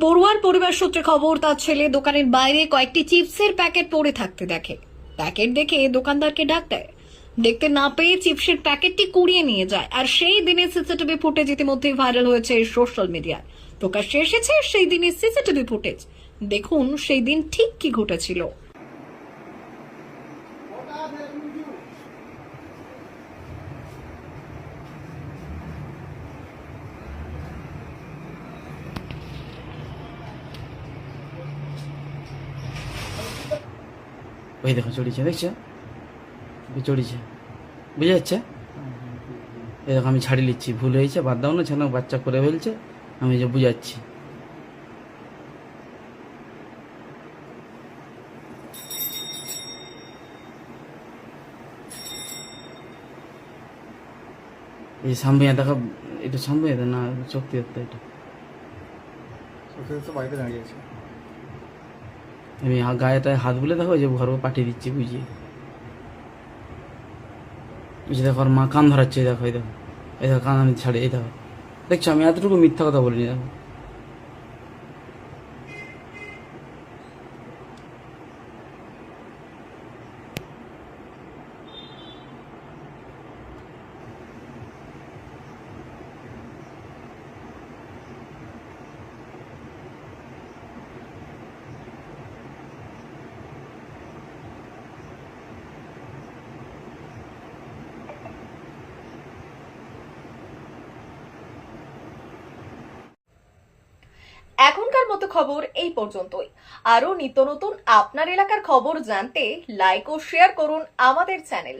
পড়ুয়ার পরিবার সূত্রে খবর, তার ছেলে দোকানের বাইরে কয়েকটি চিপসের প্যাকেট পড়ে থাকতে দেখে। প্যাকেট দেখে দোকানদারকে ডাক দেয়। দেখতে না পেয়ে চিপসের প্যাকেটটি কুড়িয়ে নিয়ে যায়। আর সেই দিনের সিসিটিভি ফুটেজ ইতিমধ্যেই ভাইরাল হয়েছে সোশ্যাল মিডিয়ায়। প্রকাশ্যে এসেছে সেই দিনের সিসিটিভি ফুটেজ। দেখুন সেই দিন ঠিক কি ঘটেছিল। ওই দেখো চড়িয়েছে, দেখছো চড়িয়েছে, বুঝে যাচ্ছে। এই দেখো আমি ছাড়ি নিচ্ছি, ভুল হয়েছে, বাদ দাও না, ছেলে বাচ্চা করে ফেলছে, আমি যে বুঝাচ্ছি। এই সামনে দেখো, এটা সামনে না শক্তি হতো, এটা বাড়িতে দাঁড়িয়ে আছে। আমি গায়েটায় হাত বুলে দেখো, যে ঘর পাঠিয়ে দিচ্ছি বুঝিয়ে। বুঝে দেখো, আর মা কান ধরাচ্ছে, দেখো এই দেখো, এই দেখো কান আমি ছাড়ি, এই দেখো দেখছো, আমি এতটুকু মিথ্যা কথা বলিনি। দেখো এখনকার মতো খবর এই পর্যন্তই। আরো নিত্য নতুন আপনার এলাকার খবর জানতে লাইক ও শেয়ার করুন আমাদের চ্যানেল।